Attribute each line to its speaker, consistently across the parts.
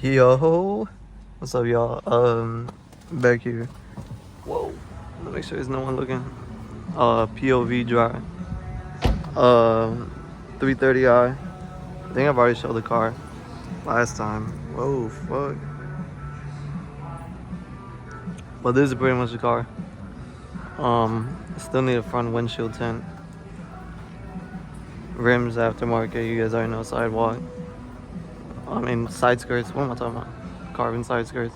Speaker 1: Yo, what's up, y'all? Back here. Whoa, let me make sure there's no one looking. POV Drive. 330i. I think I've already showed the car last time. Whoa, fuck. But this is pretty much the car. Still need a front windshield tint. Rims aftermarket. You guys already know. Sidewalk. I mean, side skirts. What am I talking about? Carbon side skirts.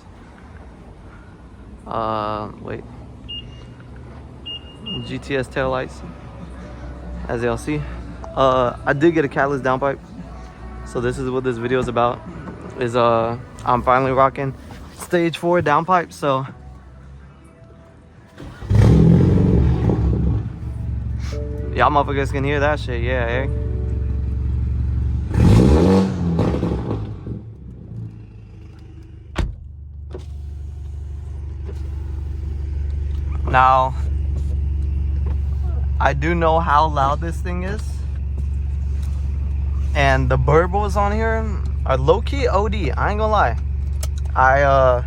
Speaker 1: Wait. GTS taillights, as y'all see. I did get a catalyst downpipe. So this is what this video is about. I'm finally rocking stage 4 downpipe. So y'all motherfuckers can hear that shit, yeah, eh? Now, I do know how loud this thing is, and the burbles on here are low-key OD. I ain't gonna lie. I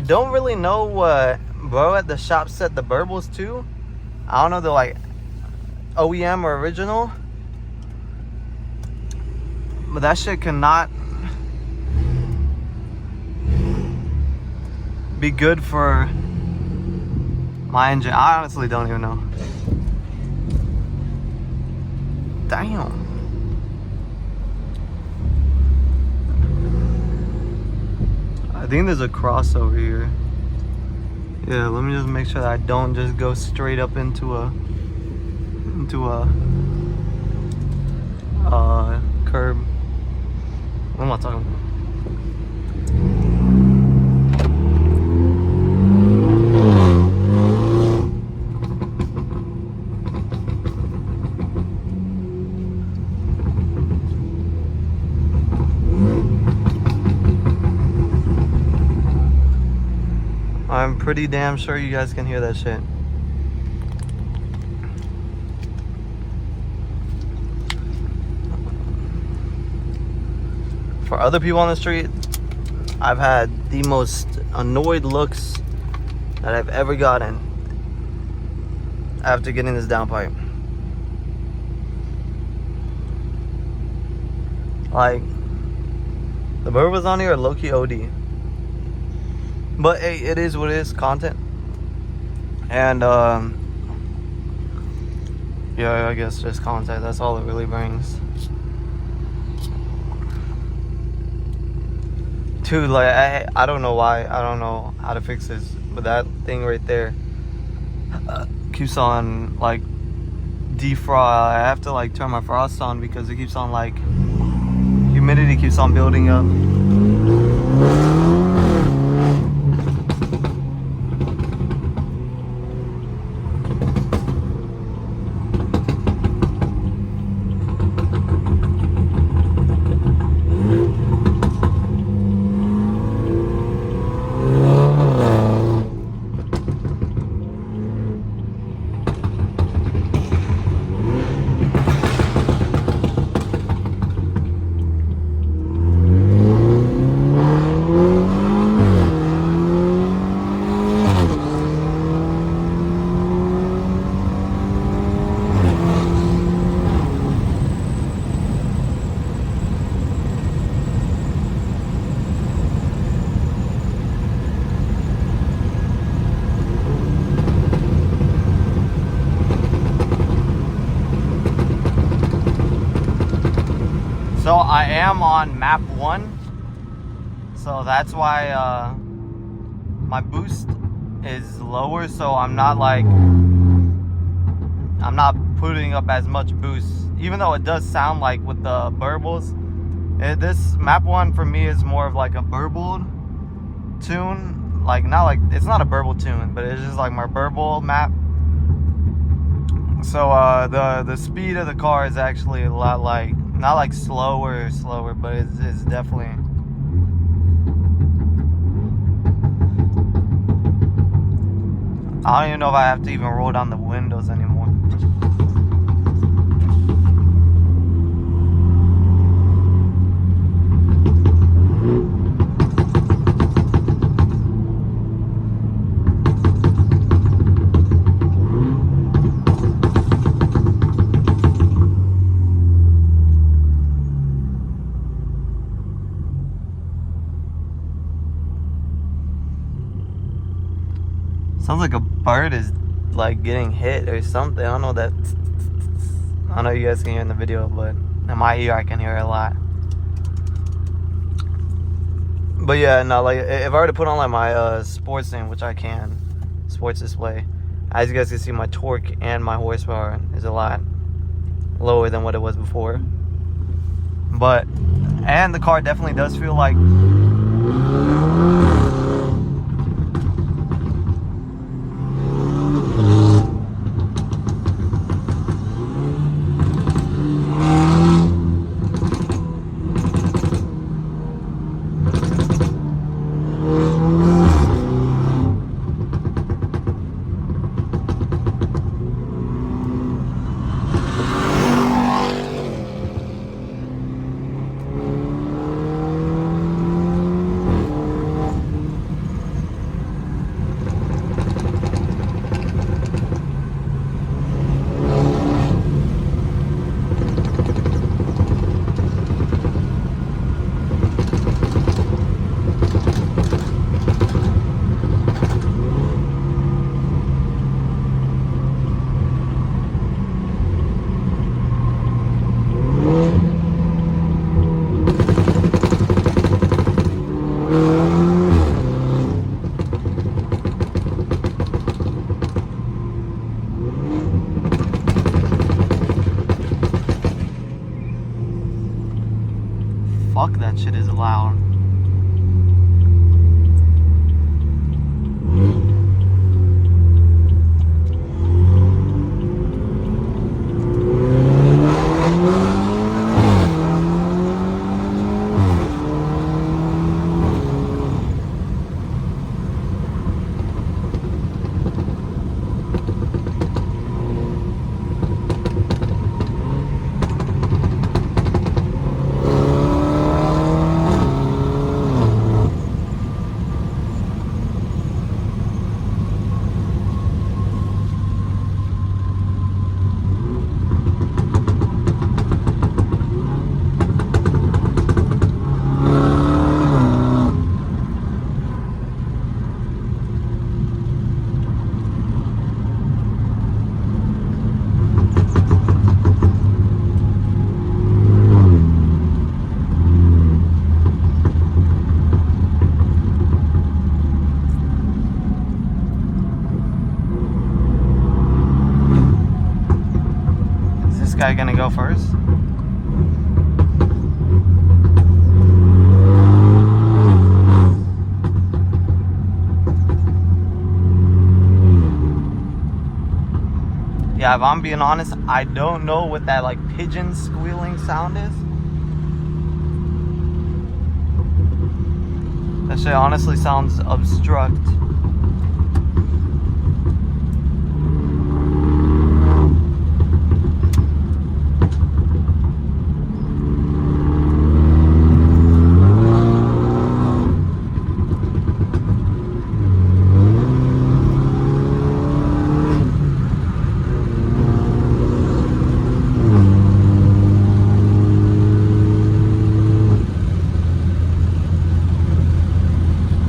Speaker 1: don't really know what bro at the shop set the burbles to. I don't know, they're like OEM or original, but that shit cannot be good for my engine. I honestly don't even know. Damn. I think there's a crossover here. Yeah, let me just make sure that I don't just go straight up into a curb. What am I talking about? I'm pretty damn sure you guys can hear that shit. For other people on the street, I've had the most annoyed looks that I've ever gotten after getting this downpipe. Like, the burbles on here are low-key OD. But hey, it is what it is, content. And yeah, I guess just content, that's all it really brings. Dude, like, I don't know why, I don't know how to fix this, but that thing right there keeps on, like, defrost. I have to, like, turn my frost on because it keeps on, like, humidity keeps on building up. So I am on map 1, so that's why my boost is lower, so I'm not putting up as much boost, even though it does sound like with the burbles. This map 1 for me is more of like a burbled tune, like it's not a burble tune, but it's just like my burble map. So the speed of the car is actually a lot like, not like slower, but it's definitely. I don't even know if I have to even roll down the windows anymore. Sounds like a bird is like getting hit or something. I don't know that. I know you guys can hear in the video, but in my ear I can hear it a lot. But yeah, no, like if I were to put on like my sports thing, which I can, sports display, as you guys can see, my torque and my horsepower is a lot lower than what it was before. But, and the car definitely does feel like fuck, that shit is loud. Guy gonna go first? Yeah, if I'm being honest, I don't know what that like pigeon squealing sound is. That shit honestly sounds obstruct.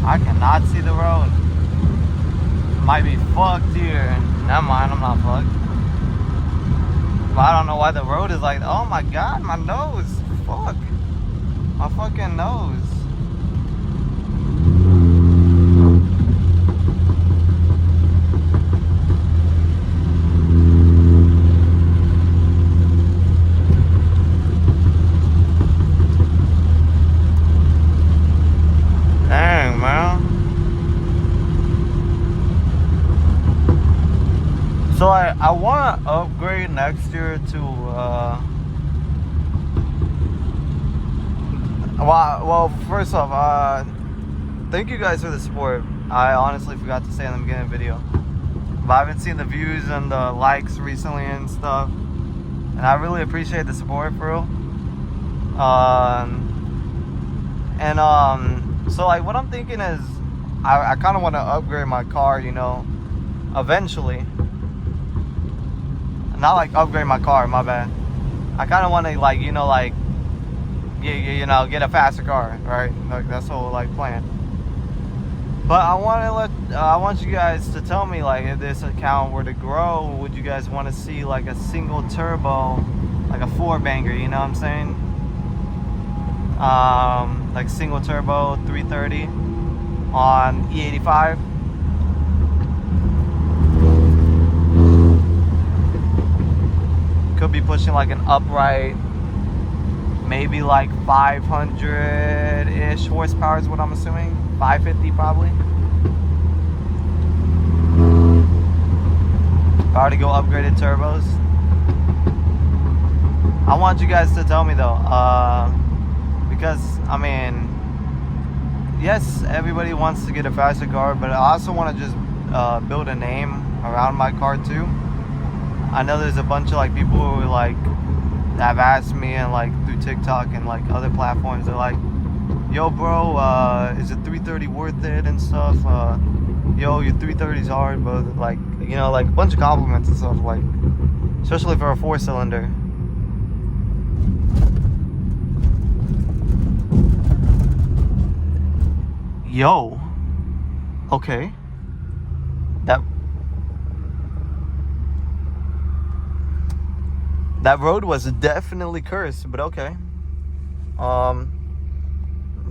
Speaker 1: I cannot see the road. Might be fucked here. Never mind, I'm not fucked. But I don't know why the road is like, oh my god, my nose. Fuck. My fucking nose. Dang, man. So I want to upgrade next year to well, first off, thank you guys for the support. I honestly forgot to say in the beginning of the video, but I've been seeing the views and the likes recently and stuff, and I really appreciate the support, for real. So like what I'm thinking is I kind of want to upgrade my car, you know, eventually. Not like upgrade my car, my bad. I kind of want to, like, you know, like you know, get a faster car, right? Like that's the whole like plan. But I want you guys to tell me, like, if this account were to grow, would you guys want to see like a single turbo, like a 4-banger, you know what I'm saying? Like single turbo 330 on E85. Could be pushing like an upright, maybe like 500-ish horsepower is what I'm assuming. 550 probably. If I were to go upgraded turbos. I want you guys to tell me though, because I mean, yes, everybody wants to get a faster car, but I also want to just build a name around my car too. I know there's a bunch of like people who like have asked me and like through TikTok and like other platforms, they're like, yo bro, is a 330 worth it and stuff? Yo, your 330's hard, but like, you know, like a bunch of compliments and stuff, like, especially for a 4-cylinder. Yo, okay, that road was definitely cursed, but okay.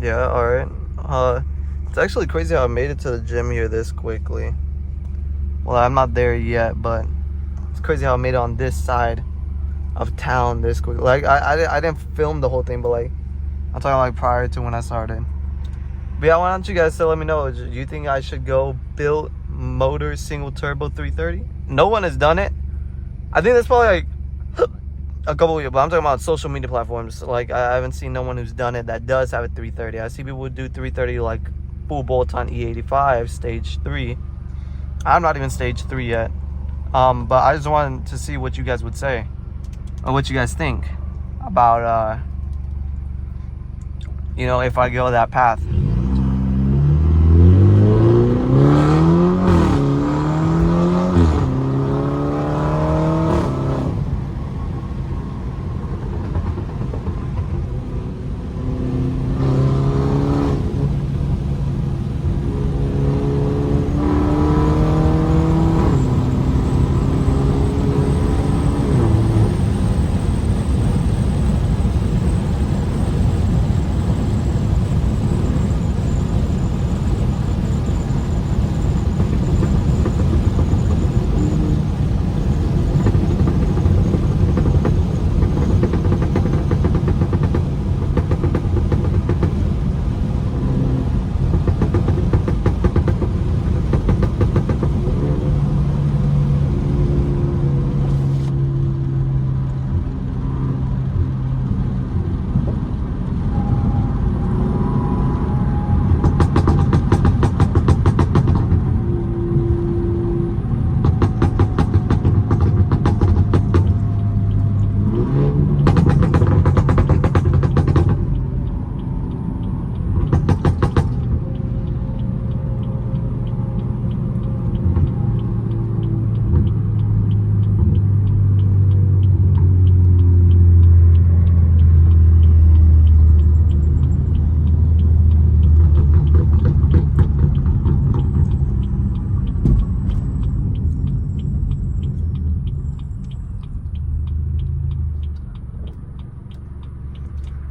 Speaker 1: Yeah, all right. It's actually crazy how I made it to the gym here this quickly. Well, I'm not there yet, but it's crazy how I made it on this side of town this quick. Like, I didn't film the whole thing, but like, I'm talking like prior to when I started. But yeah, why don't you guys let me know, do you think I should go build motor single turbo 330? No one has done it. I think that's probably like a couple of years, but I'm talking about social media platforms. Like, I haven't seen no one who's done it that does have a 330. I see people who do 330 like full bolt on E85 stage 3. I'm not even stage 3 yet. But I just wanted to see what you guys would say, or what you guys think about you know, if I go that path.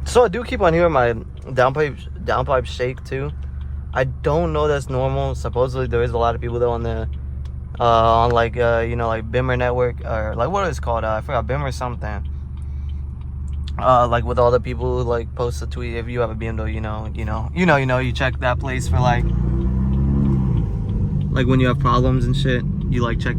Speaker 1: So I do keep on hearing my downpipe shake too. I don't know that's normal. Supposedly there is a lot of people though on the on like you know, like Bimmer network, or like what is it called? I forgot, Bimmer something. Like with all the people who like post a tweet, if you have a BMW, you check that place for like when you have problems and shit, you like check